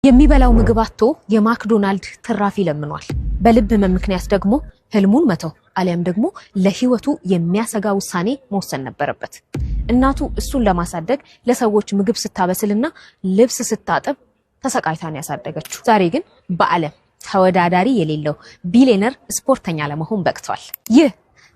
የሚበላው ምግብ አጥቶ የማክዶናልድ ትራፊ ለምኗል። በልብ ህመም ምክንያት ደግሞ ህልሙን መተው አሊያም ደግሞ ለህይወቱ የሚያሰጋ ውሳኔ መወሰን ነበረበት። እናቱ እሱን ለማሳደግ ለሰዎች ምግብ ስታበስልና ልብስ ስታጥብ ተሰቃይታን ያሳደገችው። ዛሬ ግን በዓለም ተወዳዳሪ የሌለው ቢሊየነር ስፖርተኛ ለመሆን በቅቷል። ይህ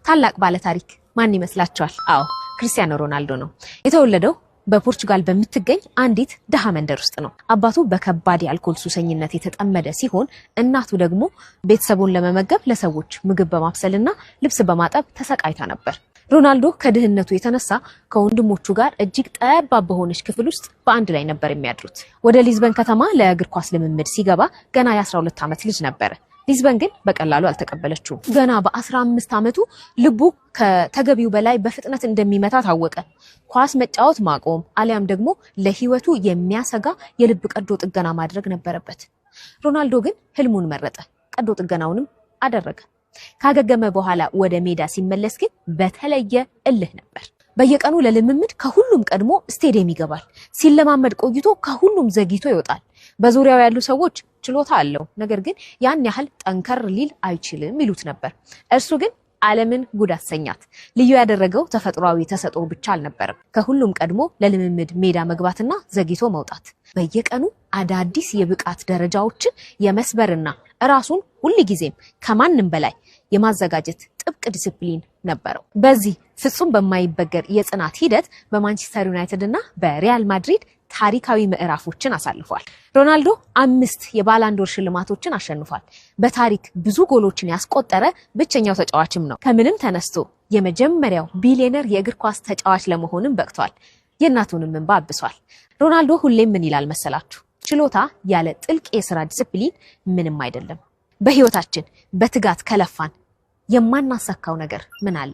ታላቅ ባለ ታሪክ ማን ይመስላችኋል? አዎ ክርስቲያኖ ሮናልዶ ነው። የተወለደው በፖርቹጋል በምትገኝ አንዲት ደሃ መንደር ውስጥ ነው። አባቱ በከባድ የአልኮል ሱሰኝነት የተጠመደ ሲሆን እናቱ ደግሞ ቤተሰቡን ለመመገብ ለሰዎች ምግብ በማብሰልና ልብስ በማጠብ ተሰቃይታ ነበር። ሮናልዶ ከድህነቱ የተነሳ ከወንድሞቹ ጋር እጅግ ጠባብ በሆነች ክፍል ውስጥ በአንድ ላይ ነበር የሚያድሩት። ወደ ሊዝበን ከተማ ለእግር ኳስ ልምምድ ሲገባ ገና የ12 ዓመት ልጅ ነበር። ሊዝበን ግን በቀላሉ አልተቀበለችውም። ገና በ15 ዓመቱ ልቡ ከተገቢው በላይ በፍጥነት እንደሚመታ ታወቀ። ኳስ መጫወት ማቆም አሊያም ደግሞ ለህይወቱ የሚያሰጋ የልብ ቀዶ ጥገና ማድረግ ነበረበት። ሮናልዶ ግን ህልሙን መረጠ። ቀዶ ጥገናውንም አደረገ። ካገገመ በኋላ ወደ ሜዳ ሲመለስ ግን በተለየ እልህ ነበር። በየቀኑ ለልምምድ ከሁሉም ቀድሞ ስቴዲየም ይገባል። ሲለማመድ ቆይቶ ከሁሉም ዘግይቶ ይወጣል። በዙሪያው ያሉ ሰዎች ችሎታ አለው፣ ነገር ግን ያን ያህል ጠንከር ሊል አይችልም ይሉት ነበር። እርሱ ግን ዓለምን ጉድ አሰኛት። ልዩ ያደረገው ተፈጥሯዊ ተሰጥኦ ብቻ አልነበረም። ከሁሉም ቀድሞ ለልምምድ ሜዳ መግባትና ዘግይቶ መውጣት፣ በየቀኑ አዳዲስ የብቃት ደረጃዎችን የመስበርና ራሱን ሁልጊዜም ከማንም በላይ የማዘጋጀት ጥብቅ ዲሲፕሊን ነበረው። በዚህ ፍጹም በማይበገር የጽናት ሂደት በማንቸስተር ዩናይትድ እና በሪያል ማድሪድ ታሪካዊ ምዕራፎችን አሳልፏል። ሮናልዶ 5 የባላንዶር ሽልማቶችን አሸንፏል። በታሪክ ብዙ ጎሎችን ያስቆጠረ ብቸኛው ተጫዋችም ነው። ከምንም ተነስቶ የመጀመሪያው ቢሊየነር የእግር ኳስ ተጫዋች ለመሆንም በቅቷል። የእናቱንም እንባ አብሷል። ሮናልዶ ሁሌም ምን ይላል መሰላችሁ? ችሎታ ያለ ጥልቅ የሥራ ዲሲፕሊን ምንም አይደለም። በህይወታችን በትጋት ከለፋን የማናሳካው ነገር ምን አለ?